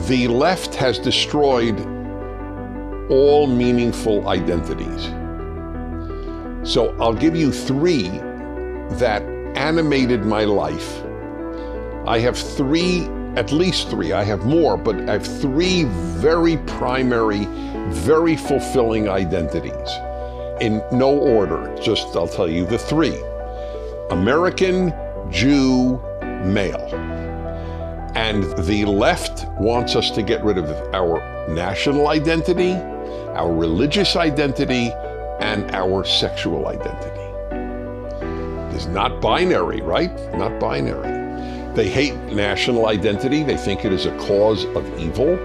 The left has destroyed all meaningful identities. So I'll give you three that animated my life. I have three, at least three, I have more, but I have three very primary, very fulfilling identities. In no order, just I'll tell you the three. American, Jew, male. And the left wants us to get rid of our national identity, our religious identity, and our sexual identity. It's not binary, right? Not binary. They hate national identity. They think it is a cause of evil.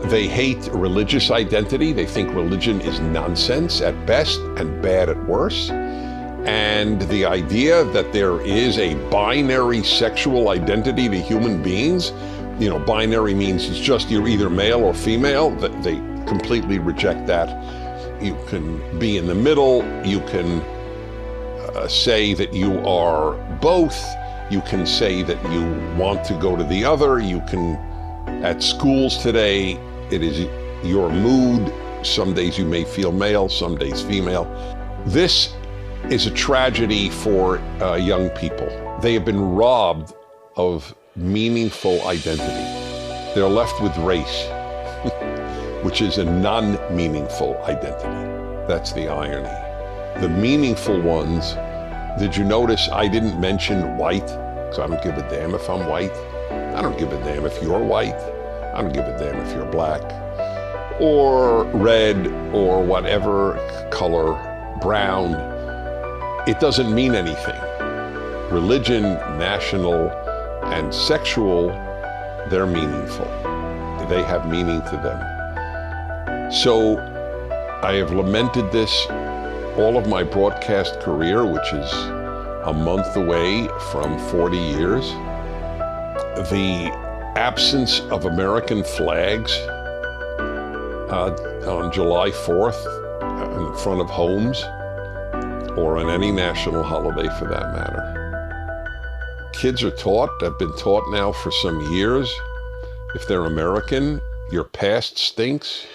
They hate religious identity. They think religion is nonsense at best and bad at worst. And the idea that there is a binary sexual identity to human beings, binary means it's just you're either male or female, that they completely reject that. You can be in the middle, you can say that you are both, you can say that you want to go to the other, you can, at schools today, it is your mood. Some days you may feel male, some days female. This is a tragedy for young people. They have been robbed of meaningful identity. They're left with race, which is a non-meaningful identity. That's the irony. The meaningful ones, did you notice I didn't mention white? Because I don't give a damn if I'm white. I don't give a damn if you're white. I don't give a damn if you're black or red or whatever color, brown. It doesn't mean anything. Religion, national, and sexual, they're meaningful. They have meaning to them. So I have lamented this all of my broadcast career, which is a month away from 40 years. The absence of American flags on July 4th in front of homes, or on any national holiday for that matter. Kids are taught, have been taught now for some years, if they're American, your past stinks,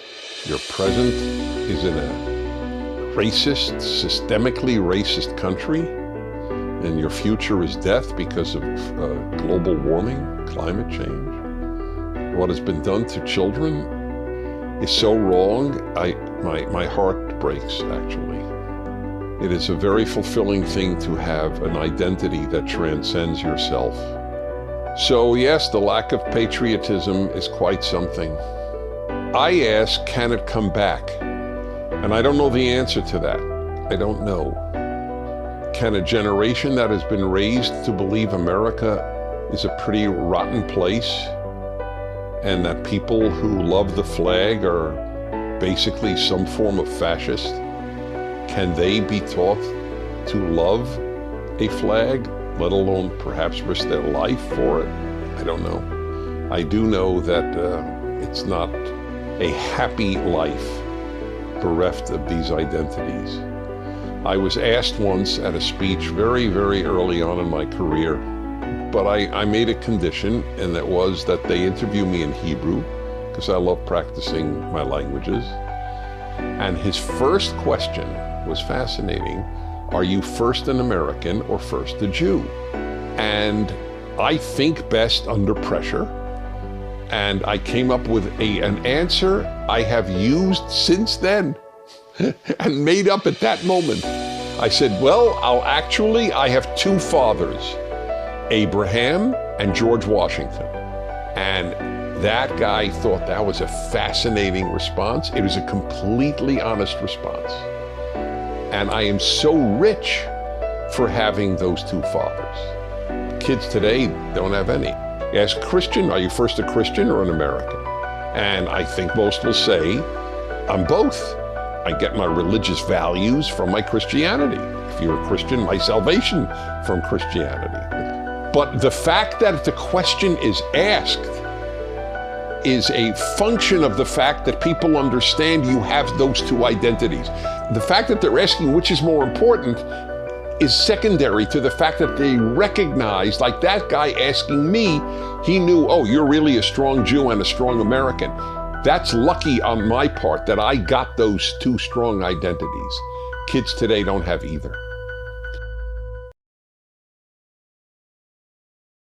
your present is in a racist, systemically racist country, and your future is death because of global warming, climate change. What has been done to children is so wrong, my heart breaks, actually. It is a very fulfilling thing to have an identity that transcends yourself. So yes, the lack of patriotism is quite something. I ask, can it come back? And I don't know the answer to that. I don't know. Can a generation that has been raised to believe America is a pretty rotten place, and that people who love the flag are basically some form of fascist, can they be taught to love a flag, let alone perhaps risk their life for it? I don't know. I do know that it's not a happy life bereft of these identities. I was asked once at a speech very, very early on in my career, but I made a condition, and that was that they interview me in Hebrew, because I love practicing my languages. And his first question was fascinating. Are you first an American or first a Jew? And I think best under pressure. And I came up with an answer I have used since then and made up at that moment. I said, well, I have two fathers, Abraham and George Washington. And that guy thought that was a fascinating response. It was a completely honest response. And I am so rich for having those two fathers. Kids today don't have any. Ask Christian, are you first a Christian or an American? And I think most will say, I'm both. I get my religious values from my Christianity. If you're a Christian, my salvation from Christianity. But the fact that the question is asked is a function of the fact that people understand you have those two identities. The fact that they're asking which is more important, is secondary to the fact that they recognize, like that guy asking me, he knew, oh, you're really a strong Jew and a strong American. That's lucky on my part that I got those two strong identities. Kids today don't have either.